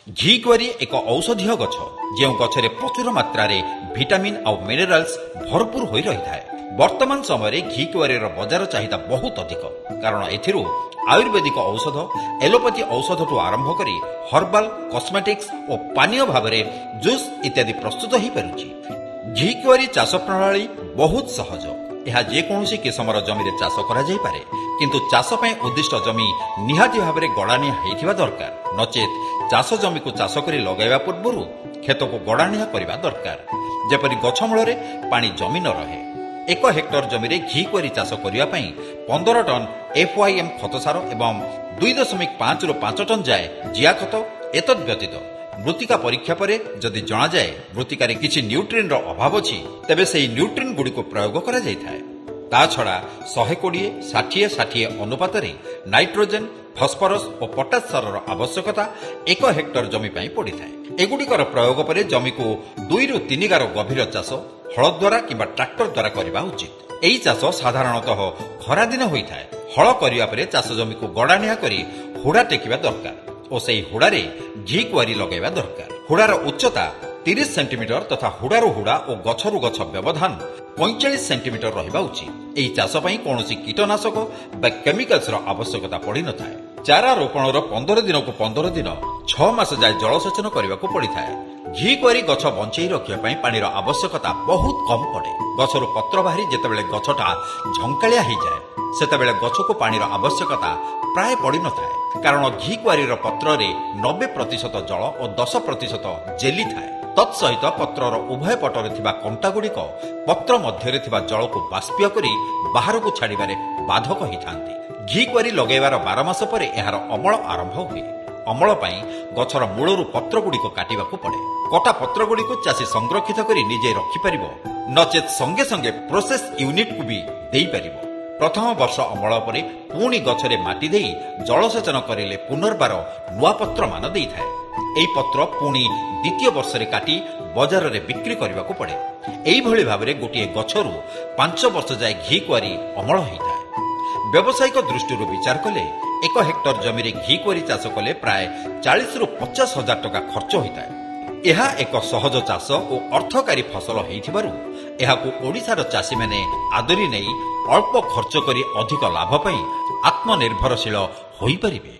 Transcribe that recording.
घीकुआरी एक औषधीय गछ जो गछरे प्रचुर मात्रा विटामिन और मिनरल्स भरपूर हो रही है। वर्तमान समय घीकुआरी बजार चाहिदा बहुत अधिक कारण एथिरु आयुर्वेदिक औषध एलोपैथी औषध ठू आरंभ करी हर्बाल कॉस्मेटिक्स और पानीय भाव में जूस इत्यादि प्रस्तुत हो पारुछि। घीकुआरी चाष प्रणाली बहुत सहज। यह जेकोसी किसमर जमी चाष करे किंतु चाष उद्दिष्ट जमी निहाती भाव में गड़ाणिया होइथिबा दरकार नचेत चाष जमी को चाष करी लगाइबा पूर्व खेत को गड़ाणिया करबा दरकार जेपरि गछमूल पानी जमी न रहे। 1 हेक्टर जमी घीकुआरी चाष करने 15 टन FYM खतसार एवं 2.5 ରୁ 5 टन जाए जिया खत एतद व्यतीत मृत्तिका परीक्षा पर जदि जना जाए मृत्तिकार किछि न्यूट्रिएंट रो अभाव अछि तेबे सेही न्यूट्रिएंट गुडी को प्रयोग करा जायथाय। ता छड़ा 120 60 60 अनुपात रे नाइट्रोजन फॉस्फोरस और पोटाश सार आवश्यकता 1 हेक्टर जमी पई पड़िथाय। एगुडीकर प्रयोग पर जमी को 2 ରୁ 3 गार गभीर चाष हल द्वारा किंबा ट्रैक्टर द्वारा करबा उचित। एही चाष साधारणतः खरा दिन होइथाय। हल करिया परे चाष जमी को गड़ाणिया करी हुड़ा टेकिबा दरकार और सेही हुड़ारे घीकुआरी लगाइबा दरकार। हुड़ार उच्चता 30 सेंटीमीटर तथा हुड़ारू हुड़ा और गछरू गछ व्यवधान 45 सेंटीमीटर रहिबा उचित। एही चाष पई कोनोसी कीटनाशक बा केमिकल्स रो आवश्यकता पड़ी न थाए। चारा रोपणर 15 दिन को 15 दिन 6 मास जाय जलसेचन करबा को पड़ी थाए। घीकुआरी गछ बंचई रखिया पई पानी रो आवश्यकता बहुत कम पड़े। गछरू पत्र बाहरी जेतेबेले गछटा झंकालिया हो जाए सेतेबेले गछ को पानी रो आवश्यकता प्राय पड़ी न थाए कारण घीकुआरी रो पत्र रे 90% जल और 10% जेली थाए। तत्सहित पत्रर उभय पटरे थिबा कंटा गुड़िक पत्र मध्यरे थिबा जल को बाष्पीय करी बाहर को छाड़िबारे बाधक होइथांती। घीकुआरी लगाइबार 12 मास परे एहार अमल आरंभ हुए। अमल पाई गछर मूलरू पत्र गुड़िक काटिबाकू पड़े। कटा पत्र गुड़िक चाषी संरक्षित करी निजे रखि परिबो नचेत संगे संगे प्रोसेस यूनिट को भी देई परिबो। प्रथम वर्ष अमल परे पुणी गछरे माटी देई जलसेचन करिले पुनर्बार नुआ पत्र मान देई थाए। एई पत्र पुणी द्वितीय वर्ष रे काटी बाजार रे बिक्री करबाकू पड़े। एई भली भाबरे गोटिए गछरू 5 वर्ष जाय घीकुआरी अमल होइथाय। व्यावसायिक दृष्टि विचार कले 1 हेक्टर जमी घीकुआरी चाष कले प्राय 40 ରୁ 50 हजार टका खर्च होइथाय। एहा एक सहज चाष और अर्थकारी फसल होइथिबारु एहाकू ओडिशार चाषी माने आदरी नै अल्प खर्च करी अधिक लाभ पई आत्मनिर्भरशील होई परिबे।